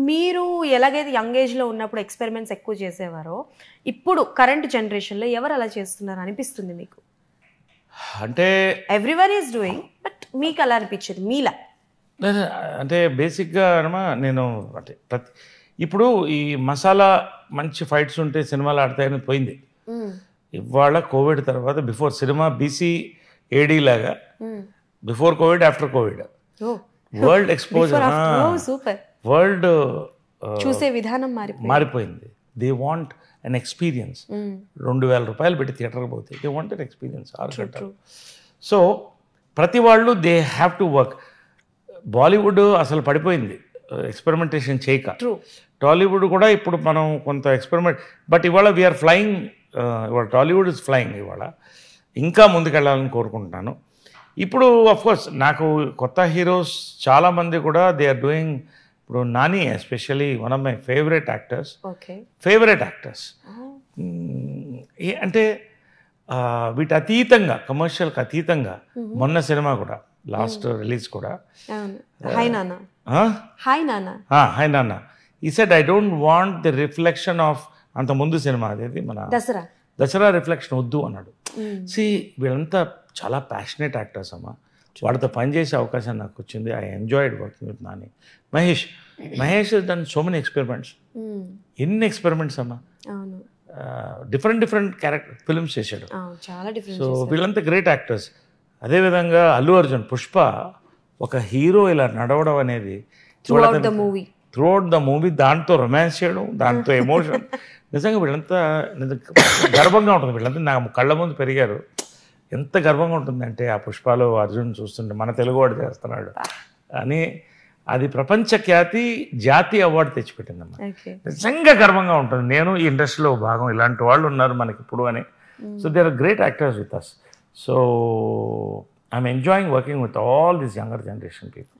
మీరు ఎలాగైతే యంగ్ ఏజ్లో ఉన్నప్పుడు ఎక్స్పెరిమెంట్స్ ఎక్కువ చేసేవారో ఇప్పుడు కరెంట్ జనరేషన్లో ఎవరు అలా చేస్తున్నారు అనిపిస్తుంది మీకు? అంటే ఎవ్రీవన్ ఈజ్ డూయింగ్, బట్ మీకు అలా అనిపించేది మీలా? అంటే బేసిక్గా నేను అంటే ఇప్పుడు ఈ మసాలా మంచి ఫైట్స్ ఉంటే సినిమాలు ఆడతాయని పోయింది. ఇవాళ కోవిడ్ తర్వాత బిఫోర్ సినిమా బీసీ ఏడీ లాగా before Covid after Covid world exposure world చూసే విధానం మారిపోయింది. They want an experience. 2000 రూపాయలు పెట్టి థియేటర్కి పోతే దే వాంట్ అన్ ఎక్స్పీరియన్స్ 6 గంటలు. సో ప్రతి వాళ్ళు they have to work. Bollywood అసలు పడిపోయింది ఎక్స్పెరిమెంటేషన్ చేయక. టాలీవుడ్ కూడా ఇప్పుడు మనం కొంత ఎక్స్పెరిమెంట్, బట్ ఇవాళ వీఆర్ ఫ్లయింగ్. ఇవాళ టాలీవుడ్ ఇస్ ఫ్లయింగ్. ఇవాళ ఇంకా ముందుకెళ్ళాలని కోరుకుంటున్నాను. ఇప్పుడు అఫ్కోర్స్ నాకు కొత్త హీరోస్ చాలామంది కూడా దే ఆర్ డూయింగ్. ఇప్పుడు Nani especially one of my favourite actors. అంటే వీటి అతీతంగా, కమర్షియల్కి అతీతంగా మొన్న సినిమా కూడా లాస్ట్ రిలీజ్ కూడా హాయ్ నాన్న ఈ said I don't want the reflection of అంత ముందు సినిమా అదేది మన దసరా రిఫ్లెక్షన్ వద్దు అన్నాడు. వీళ్ళంతా చాలా ప్యాషనేట్ యాక్టర్స్ అమ్మా. వాడితో పనిచేసే అవకాశం నాకు వచ్చింది. I enjoyed working with Nani. Mahesh done so many experiments. ఎన్ని ఎక్స్పెరిమెంట్స్ అమ్మా. డిఫరెంట్ క్యారెక్టర్ ఫిల్మ్స్ చేశాడు. సో వీళ్ళంతా గ్రేట్ యాక్టర్స్. అదేవిధంగా అల్లు అర్జున్ పుష్ప ఒక హీరో ఇలా నడవడం అనేది త్రూ అవుట్ ద మూవీ, దాంతో రొమాన్స్ చేయడం, దాంతో ఎమోషన్, నిజంగా వీళ్ళంతా గర్వంగా ఉంటుంది. వీళ్ళంతా నా కళ్ళ ముందు పెరిగారు. ఎంత గర్వంగా ఉంటుందంటే ఆ పుష్పాలో అర్జున్ చూస్తుంటే మన తెలుగువాడు చేస్తున్నాడు అని. అది ప్రపంచ ఖ్యాతి, జాతీయ అవార్డు తెచ్చిపెట్టిందమ్మా. నిజంగా గర్వంగా ఉంటుంది. నేను ఈ ఇండస్ట్రీలో భాగం, ఇలాంటి వాళ్ళు ఉన్నారు మనకి ఇప్పుడు అని. So they are great actors with us. So I'm enjoying working with all this younger generation people.